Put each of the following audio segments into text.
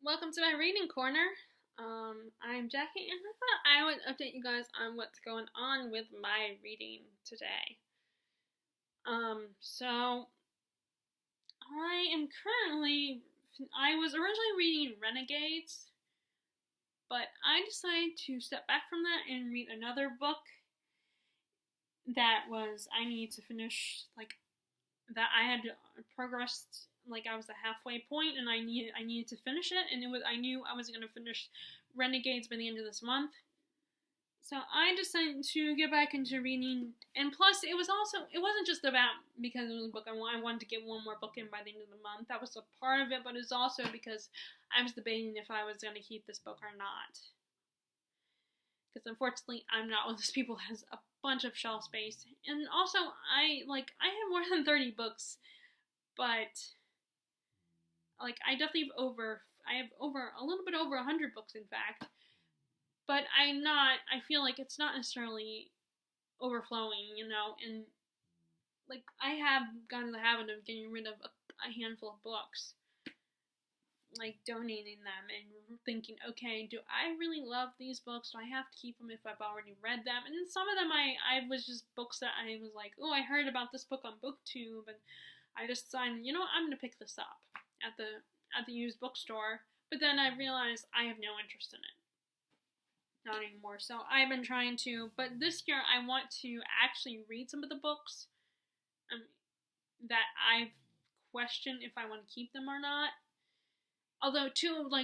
Welcome to my reading corner. I'm Jackie, and I thought I would update you guys on what's going on with my reading today. So I was originally reading Renegades, but I decided to step back from that and read another book I needed to finish, that I had progressed, I was at halfway point, and I needed to finish it, and I knew I was gonna finish Renegades by the end of this month. So I decided to get back into reading, and plus it wasn't just about because it was a book I wanted to get one more book in by the end of the month. That was a part of it, but it's also because I was debating if I was gonna keep this book or not. Because unfortunately, I'm not one of those people who has a bunch of shelf space, and also I have more than 30 books, but I have a little bit over 100 books, in fact, but I feel like it's not necessarily overflowing, and I have gotten the habit of getting rid of a handful of books, donating them and thinking, okay, do I really love these books? Do I have to keep them if I've already read them? And then some of them I was just books that I was like, oh, I heard about this book on BookTube, and I just decided, I'm gonna pick this up at the used bookstore. But then I realized I have no interest in it. Not anymore. So I've been trying to, but this year I want to actually read some of the books that I've questioned if I want to keep them or not. Although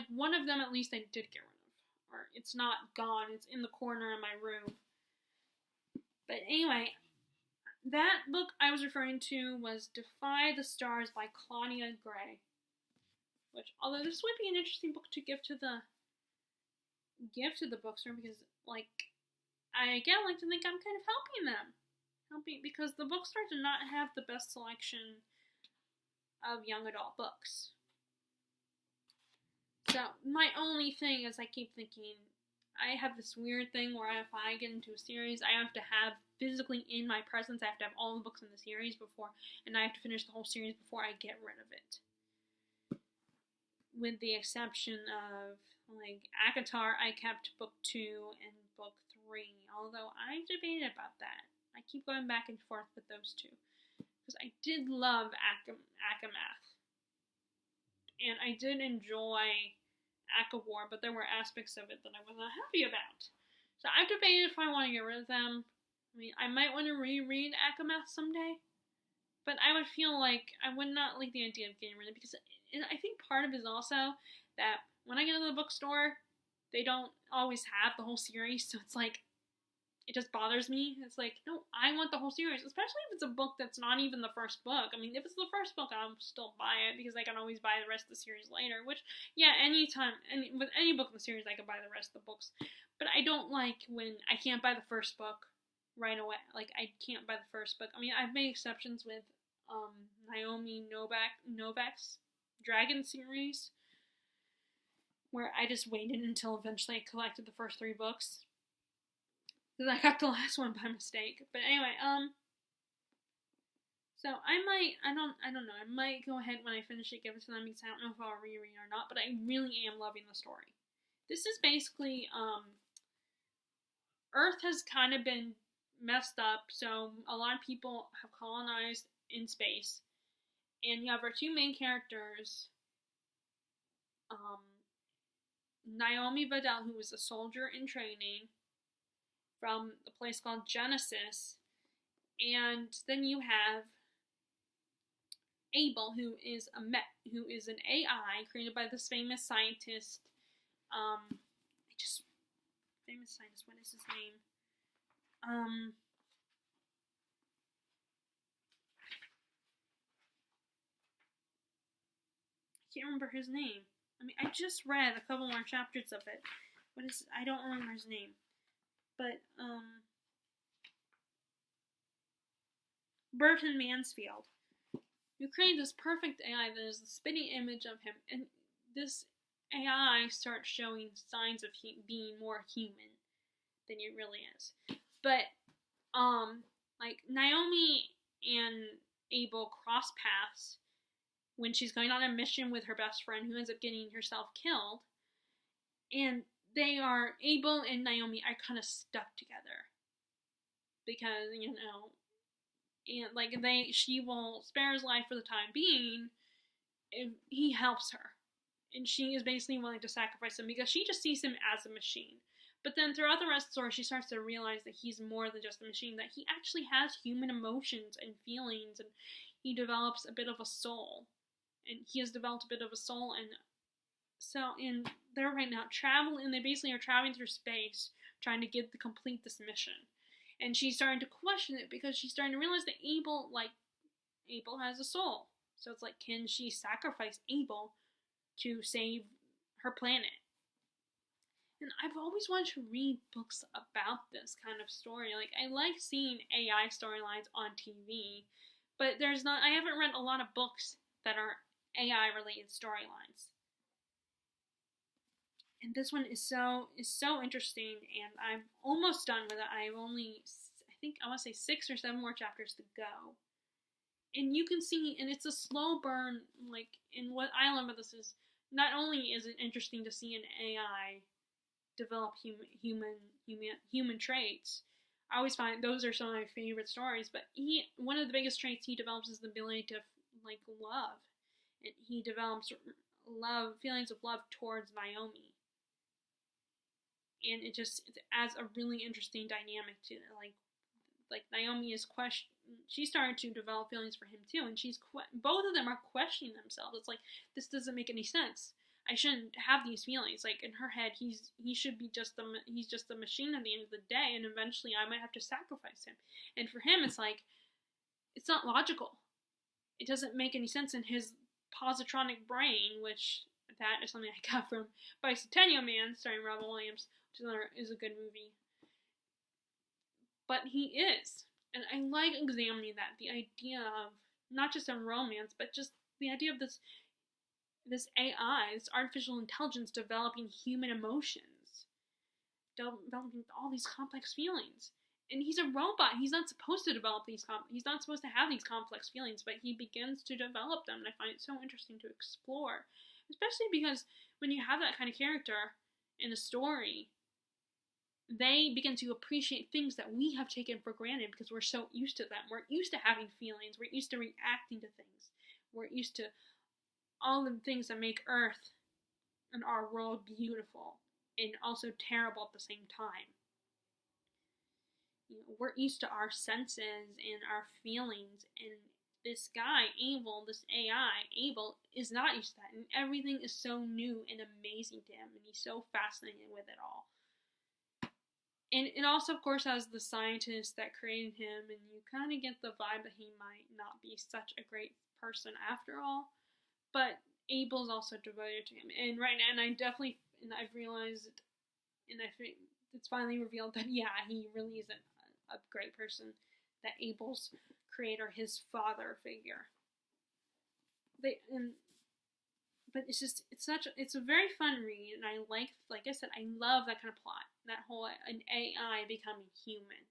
one of them at least I did get rid of. Or it's not gone, it's in the corner in my room. But anyway, that book I was referring to was Defy the Stars by Claudia Gray. Which, although this would be an interesting book to give to the bookstore, because I again like to think I'm kind of helping because the bookstore did not have the best selection of young adult books. So my only thing is I keep thinking I have this weird thing where if I get into a series, I have to have physically in my presence, I have to have all the books in the series and I have to finish the whole series before I get rid of it. With the exception of ACOTAR, I kept book 2 and book 3, although I debated about that. I keep going back and forth with those two, because I did love ACOMAF, and I did enjoy ACOWAR, but there were aspects of it that I was not happy about. So I've debated if I want to get rid of them. I mean, I might want to reread ACOMAF someday, but I would feel like I would not like the idea of getting rid of it, because I think part of it is also that when I go to the bookstore, they don't always have the whole series, so it's it just bothers me. It's no, I want the whole series, especially if it's a book that's not even the first book. I mean, if it's the first book, I'll still buy it, because I can always buy the rest of the series later, which, yeah, with any book in the series, I can buy the rest of the books, but I don't like when I can't buy the first book right away. I can't buy the first book. I mean, I've made exceptions with Naomi Novak's Dragon series, where I just waited until eventually I collected the first 3 books, because I got the last one by mistake. But anyway, so I don't know, I might go ahead when I finish it, give it to them, because I don't know if I'll reread or not, but I really am loving the story. This is basically, Earth has kind of been messed up, so a lot of people have colonized in space, and you have our 2 main characters, Naomi Vidal, who is a soldier in training from a place called Genesis, and then you have Abel, who is an AI created by this famous scientist. Famous scientist. What is his name? I can't remember his name. I mean, I just read a couple more chapters of it. I don't remember his name. But, Burton Mansfield, who created this perfect AI that is a spitting image of him, and this AI starts showing signs of being more human than it really is. But, Naomi and Abel cross paths when she's going on a mission with her best friend who ends up getting herself killed. And Abel and Naomi are kind of stuck together. Because, and like she will spare his life for the time being if he helps her. And she is basically willing to sacrifice him because she just sees him as a machine. But then throughout the rest of the story, she starts to realize that he's more than just a machine, that he actually has human emotions and feelings, and he develops a bit of a soul. And he has developed a bit of a soul, and they're right now traveling, and they basically are traveling through space, trying to complete this mission. And she's starting to question it because she's starting to realize that Abel has a soul. So it's like, can she sacrifice Abel to save her planet? And I've always wanted to read books about this kind of story. Like, I like seeing AI storylines on TV, but I haven't read a lot of books that are AI related storylines. And this one is so interesting, and I'm almost done with it. I want to say 6 or 7 more chapters to go. And you can see, and it's a slow burn, and what I love about this is, not only is it interesting to see an AI develop human traits. I always find those are some of my favorite stories, but one of the biggest traits he develops is the ability to love. And he develops feelings of love towards Naomi. And it adds a really interesting dynamic to it. Like Naomi is she's starting to develop feelings for him too, and both of them are questioning themselves. It's like, this doesn't make any sense. I shouldn't have these feelings. Like, in her head, he's just a machine at the end of the day, and eventually I might have to sacrifice him. And for him, it's like, it's not logical. It doesn't make any sense in his positronic brain, which that is something I got from Bicentennial Man, starring Robin Williams, which is a good movie. But he is. And I like examining that. The idea of not just a romance, but just the idea of this AI, this artificial intelligence developing human emotions. Developing all these complex feelings. And he's a robot. He's not supposed to develop he's not supposed to have these complex feelings, but he begins to develop them. And I find it so interesting to explore. Especially because when you have that kind of character in a story, they begin to appreciate things that we have taken for granted because we're so used to them. We're used to having feelings. We're used to reacting to things. We're used to all the things that make Earth and our world beautiful and also terrible at the same time. We're used to our senses and our feelings, and this guy, Abel, this AI, Abel, is not used to that, and everything is so new and amazing to him, and he's so fascinated with it all. And it also, of course, has the scientist that created him, and you kind of get the vibe that he might not be such a great person after all. But Abel's also devoted to him, and I've realized, and I think it's finally revealed that he really isn't a great person. That Abel's creator, his father figure. But it's a very fun read, and I like I said, I love that kind of plot. That whole an AI becoming human.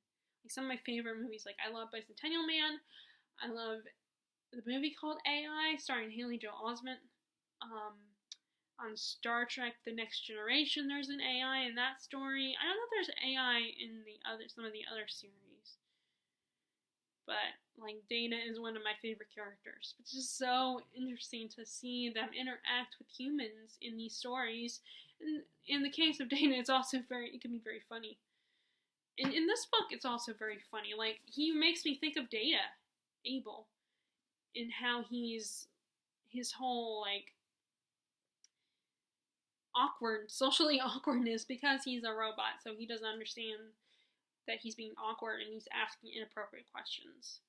Like some of my favorite movies, like I love Bicentennial Man. I love the movie called AI, starring Haley Joel Osment. On Star Trek: The Next Generation, there's an AI in that story. I don't know if there's AI in some of the other series, but like Dana is one of my favorite characters. It's just so interesting to see them interact with humans in these stories. And in the case of Dana, it can be very funny. And in this book, it's also very funny. Like, he makes me think of Abel, and how his whole socially awkwardness, because he's a robot, so he doesn't understand that he's being awkward and he's asking inappropriate questions.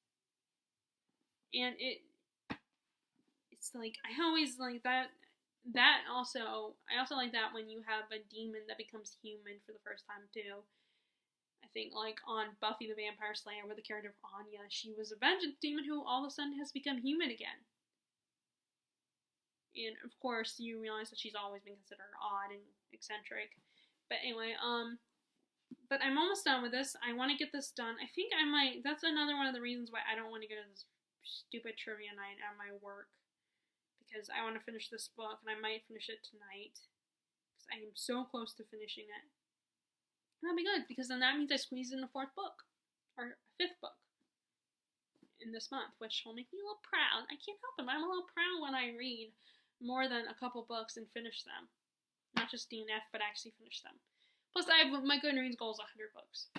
And it's like, I always like that. I also like that when you have a demon that becomes human for the first time too. I think like on Buffy the Vampire Slayer, with the character of Anya, she was a vengeance demon who all of a sudden has become human again. And of course, you realize that she's always been considered odd and eccentric. But anyway, but I'm almost done with this. I want to get this done. I think I might. That's another one of the reasons why I don't want to go to this stupid trivia night at my work, because I want to finish this book, and I might finish it tonight because I am so close to finishing it. And that'll be good, because then that means I squeezed in a 4th book, or a 5th book in this month, which will make me a little proud. I can't help it, but I'm a little proud when I read more than a couple books and finish them. Not just DNF, but actually finish them. Plus, my Goodreads goal is 100 books.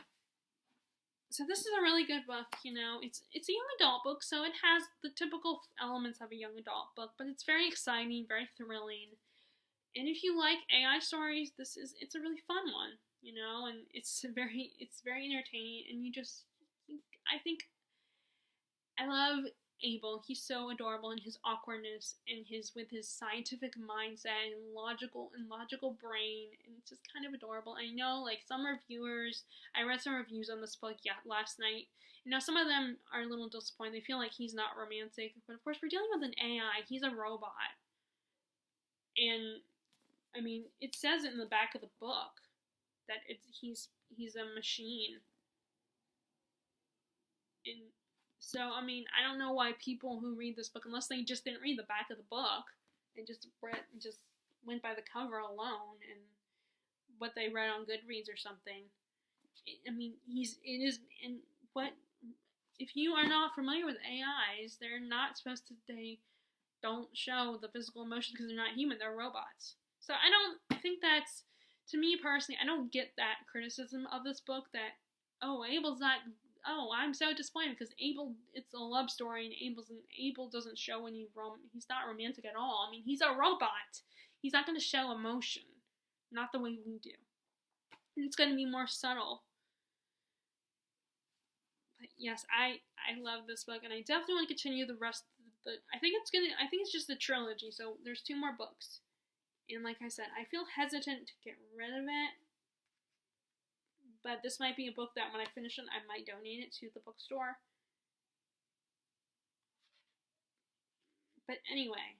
So this is a really good book, you know. It's a young adult book, so it has the typical elements of a young adult book, but it's very exciting, very thrilling. And if you like AI stories, it's a really fun one, you know, and it's very entertaining, and I love Abel. He's so adorable in his awkwardness and with his scientific mindset and logical brain, and it's just kind of adorable. I know, like, I read some reviews on this book last night. You know, some of them are a little disappointed. They feel like he's not romantic, but of course we're dealing with an AI. He's a robot, and I mean, it says it in the back of the book that he's a machine, and so, I mean, I don't know why people who read this book, unless they just didn't read the back of the book and just went by the cover alone and what they read on Goodreads or something. I mean, if you are not familiar with AIs, they're not supposed to, they don't show the physical emotions because they're not human, they're robots. So I think that's, to me personally, I don't get that criticism of this book that, I'm so disappointed because Abel, it's a love story, and Abel doesn't show he's not romantic at all. I mean, he's a robot. He's not going to show emotion. Not the way we do. And it's going to be more subtle. But yes, I love this book, and I definitely want to continue the rest of I think it's just a trilogy, so there's 2 more books. And like I said, I feel hesitant to get rid of it. But this might be a book that when I finish it, I might donate it to the bookstore. But anyway,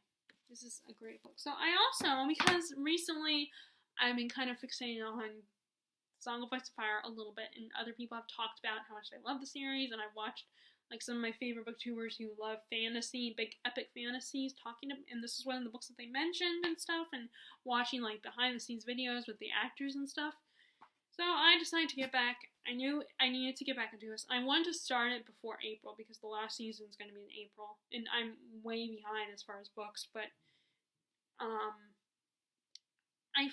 this is a great book. So I also, because recently I've been kind of fixating on Song of Ice and Fire a little bit, and other people have talked about how much they love the series, and I've watched like some of my favorite booktubers who love fantasy, big epic fantasies, and this is one of the books that they mentioned and stuff, and watching like behind the scenes videos with the actors and stuff. So I decided to get back. I knew I needed to get back into this. I wanted to start it before April because the last season is going to be in April, and I'm way behind as far as books. But I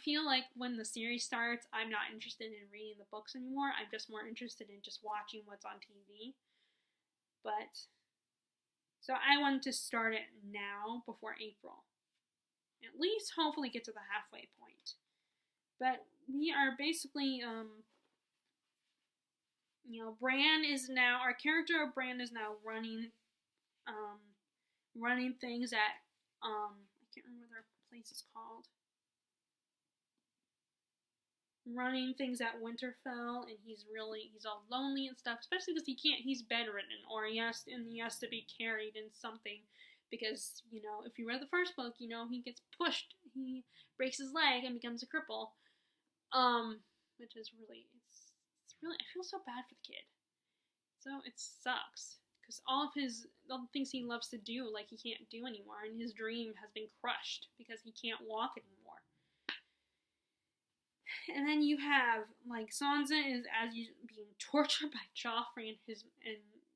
feel like when the series starts, I'm not interested in reading the books anymore. I'm just more interested in just watching what's on TV. But so I wanted to start it now before April, at least hopefully get to the halfway point. But we are basically, our character Bran is now running things at, I can't remember what their place is called. Running things at Winterfell, and he's all lonely and stuff, especially because he's bedridden, or he has to be carried in something, because, you know, if you read the first book, you know, he gets pushed, he breaks his leg and becomes a cripple. Which is really, I feel so bad for the kid. So it sucks, because all the things he loves to do, like, he can't do anymore, and his dream has been crushed because he can't walk anymore. And then you have, like, Sansa is being tortured by Joffrey and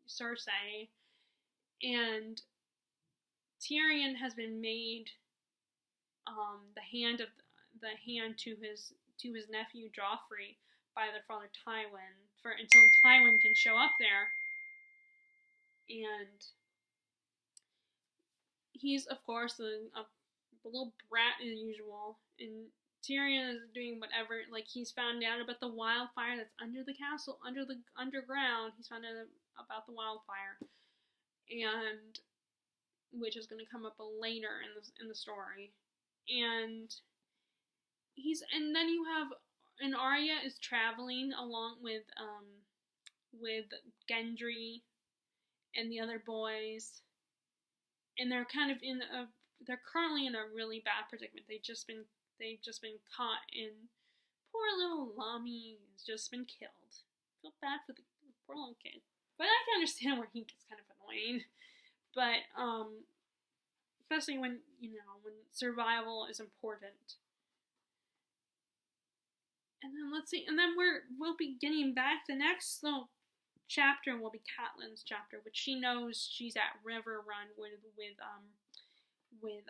Cersei, and Tyrion has been made the hand to his nephew Joffrey by their father Tywin until Tywin can show up there. And he's, of course, a little brat as usual, and Tyrion is doing whatever, like, he's found out about the wildfire that's under the castle, underground. He's found out about the wildfire, and which is going to come up later in the story. And then you have, and Arya is traveling along with Gendry and the other boys, and they're kind of they're currently in a really bad predicament. They've just been caught, and poor little Lamy has just been killed. I feel bad for the poor little kid, but I can understand where he gets kind of annoying. But especially when when survival is important. And then let's see, and then we'll be getting back. The next little chapter will be Catelyn's chapter, which she knows she's at Riverrun with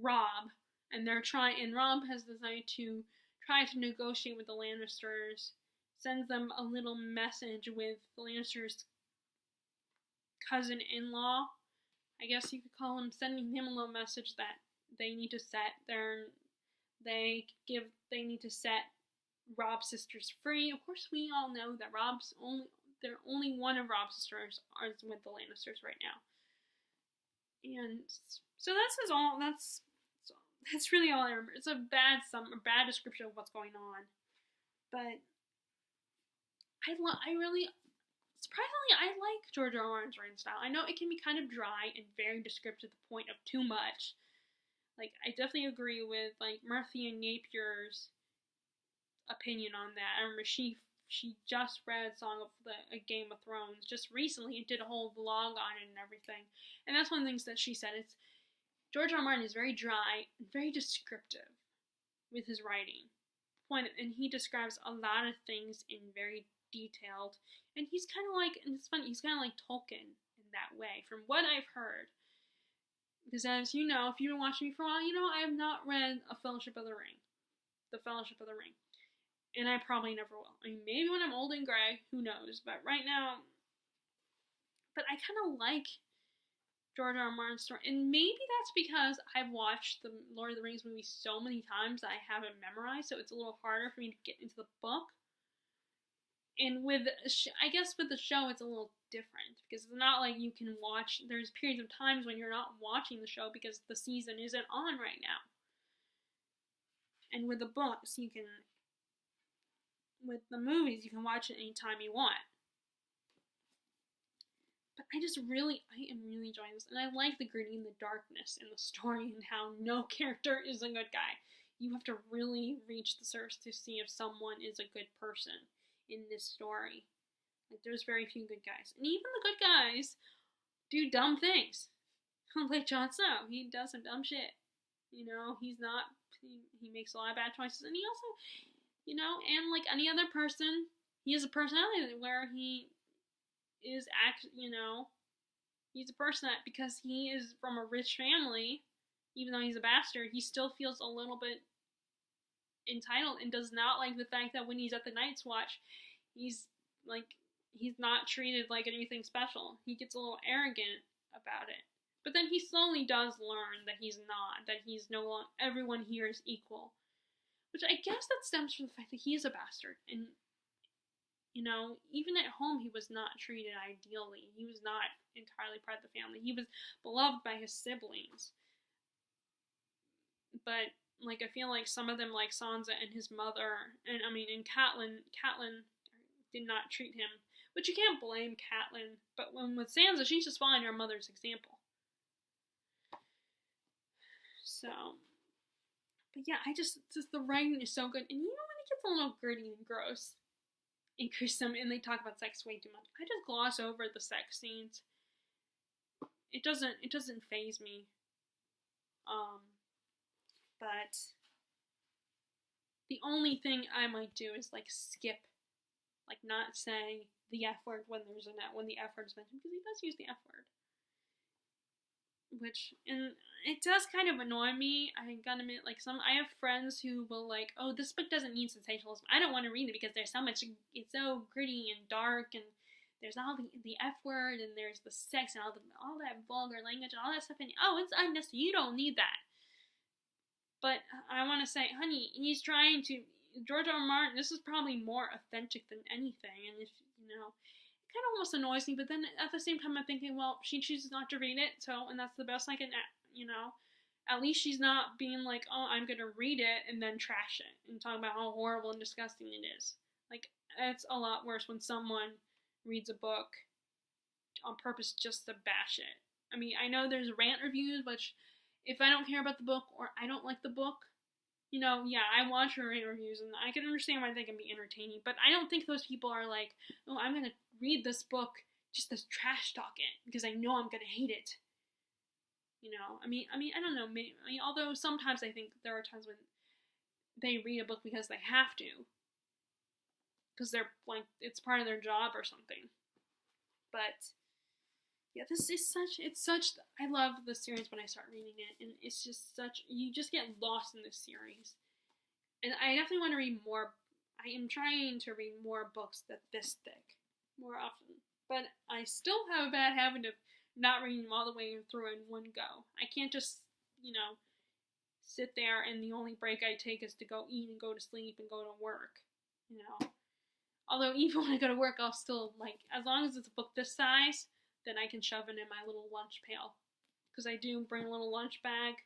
Robb, and they're trying. And Robb has decided to try to negotiate with the Lannisters. Sends them a little message with the Lannisters' cousin-in-law, I guess you could call him, sending him a little message that they need to set Robb's sisters free. Of course, we all know that only one of Robb's sisters is with the Lannisters right now. And so that's really all I remember. It's a bad description of what's going on, but surprisingly, I like George R. R. Martin's writing style. I know it can be kind of dry and very descriptive to the point of too much. Like, I definitely agree with, like, Marcia Napier's opinion on that. I remember she just read Song of a Game of Thrones just recently and did a whole vlog on it and everything. And that's one of the things that she said. It's George R. R. Martin is very dry and very descriptive with his writing. And he describes a lot of things in very detailed, and he's kind of like, and it's funny, he's kind of like Tolkien in that way, from what I've heard. Because as you know, if you've been watching me for a while, you know I have not read The Fellowship of the Ring, and I probably never will. I mean, maybe when I'm old and gray, who knows? But right now, I kind of like George R. R. Martin's story, and maybe that's because I've watched the Lord of the Rings movie so many times that I have it memorized, so it's a little harder for me to get into the book. And I guess with the show, it's a little different, because it's not like you can watch, there's periods of times when you're not watching the show because the season isn't on right now. And with the books, with the movies, you can watch it anytime you want. But I am really enjoying this, and I like the gritty and the darkness in the story, and how no character is a good guy. You have to really reach the surface to see if someone is a good person in this story. Like, there's very few good guys. And even the good guys do dumb things. Like Jon Snow, he does some dumb shit. He makes a lot of bad choices. And he also, and like any other person, he has a personality where he is he's a person that, because he is from a rich family, even though he's a bastard, he still feels a little bit entitled and does not like the fact that when he's at the Night's Watch, he's not treated like anything special. He gets a little arrogant about it. But then he slowly does learn that he's not, that he's no longer, everyone here is equal. Which I guess that stems from the fact that he is a bastard. And, even at home, he was not treated ideally. He was not entirely part of the family. He was beloved by his siblings. But, like, I feel like some of them, like Sansa and his mother, and Catelyn did not treat him, which you can't blame Catelyn, but with Sansa, she's just following her mother's example. So, but yeah, just the writing is so good, and when it gets a little gritty and gross, and they talk about sex way too much, I just gloss over the sex scenes. It doesn't faze me. But the only thing I might do is like skip, like not say the F word when the F word is mentioned, because he does use the F word. And it does kind of annoy me. I gotta admit, I have friends who will like, oh, this book doesn't need sensationalism. I don't want to read it because there's so much, it's so gritty and dark, and there's all the F word, and there's the sex, and all that vulgar language, and all that stuff, and oh, it's unnecessary. You don't need that. But I want to say, honey, he's trying to, George R. R. Martin, this is probably more authentic than anything, and if, it kind of almost annoys me, but then at the same time I'm thinking, well, she chooses not to read it, and that's the best I can, at least she's not being like, oh, I'm going to read it and then trash it, and talk about how horrible and disgusting it is. Like, it's a lot worse when someone reads a book on purpose just to bash it. I mean, I know there's rant reviews, which, if I don't care about the book, or I don't like the book, I watch rant reviews, and I can understand why they can be entertaining, but I don't think those people are like, oh, I'm going to read this book just to trash talk it, because I know I'm going to hate it. I don't know. Although sometimes I think there are times when they read a book because they have to, because they're like it's part of their job or something. But yeah, it's such. I love the series when I start reading it, and it's just such. You just get lost in this series, and I definitely want to read more. I am trying to read more books that this thick more often, but I still have a bad habit of not reading them all the way through in one go. I can't just sit there and the only break I take is to go eat and go to sleep and go to work. Although even when I go to work, I'll still as long as it's a book this size, then I can shove it in my little lunch pail, because I do bring a little lunch bag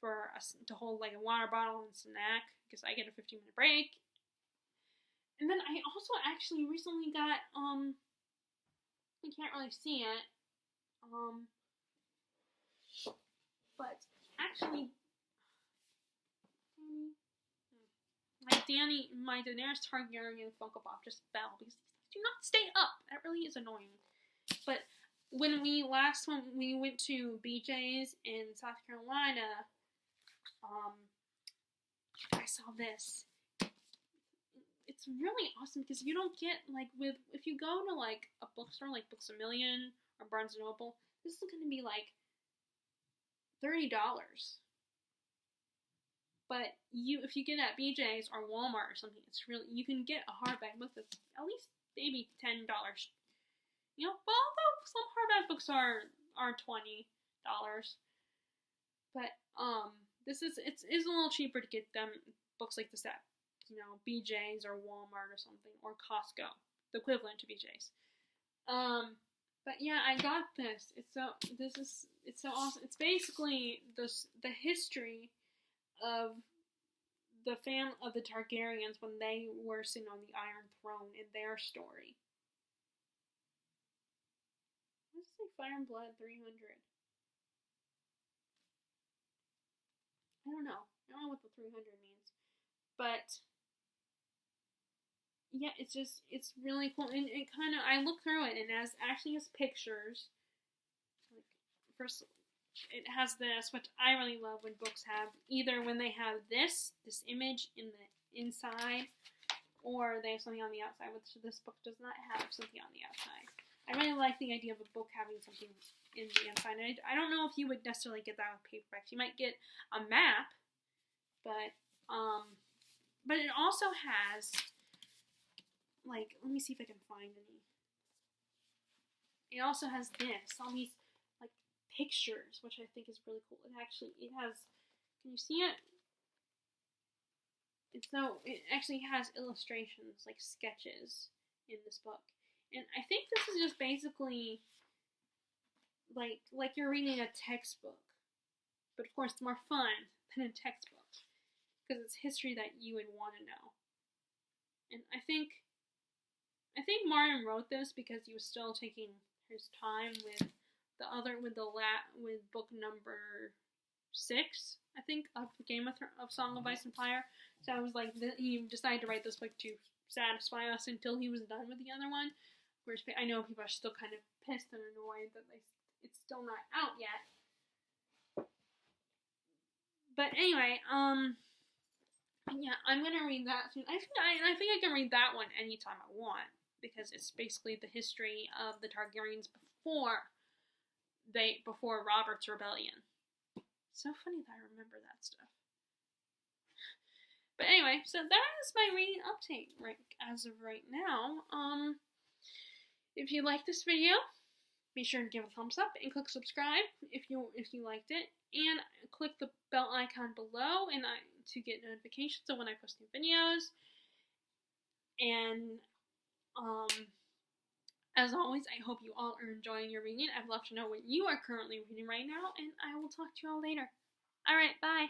to hold a water bottle and snack, because I get a 15-minute break. And then I also actually recently got you can't really see it but actually my Daenerys Targaryen Funko Pop just fell because these do not stay up. That really is annoying. But when we went to BJ's in South Carolina, I saw this. It's really awesome because you don't get if you go to a bookstore like Books A Million or Barnes & Noble, this is going to be $30. But if you get at BJ's or Walmart or something, you can get a hardback book that's at least maybe $10. Although some hardback books are $20. But it's a little cheaper to get them books like this at BJ's or Walmart or something, or Costco, the equivalent to BJ's. But yeah, I got this. It's so awesome. It's basically the history of the Targaryens when they were sitting on the Iron Throne and their story. Let's say Fire and Blood 300. I don't know what the 300 means, but yeah, it's really cool, and it I looked through it, and it actually has pictures. First, it has this, which I really love when books have, either when they have this image in the inside, or they have something on the outside, which this book does not have something on the outside. I really like the idea of a book having something in the inside. I don't know if you would necessarily get that with paperbacks. You might get a map, but it also has, let me see if I can find any. It also has all these pictures, which I think is really cool. It has, can you see it? It actually has illustrations, sketches in this book. And I think this is just basically like you're reading a textbook. But of course it's more fun than a textbook, because it's history that you would want to know. And I think Martin wrote this because he was still taking his time with book number 6, I think, of Song of Ice and Fire. So I was he decided to write this book to satisfy us until he was done with the other one. Whereas I know people are still kind of pissed and annoyed that it's still not out yet. But anyway, yeah, I'm gonna read that soon. I think I can read that one anytime I want, because it's basically the history of the Targaryens before Robert's rebellion. So funny that I remember that stuff. But anyway, so that is my reading update as of right now. If you like this video, be sure to give it a thumbs up and click subscribe if you liked it, and click the bell icon below to get notifications of when I post new videos. And as always, I hope you all are enjoying your reading. I'd love to know what you are currently reading right now, and I will talk to you all later. Alright, bye!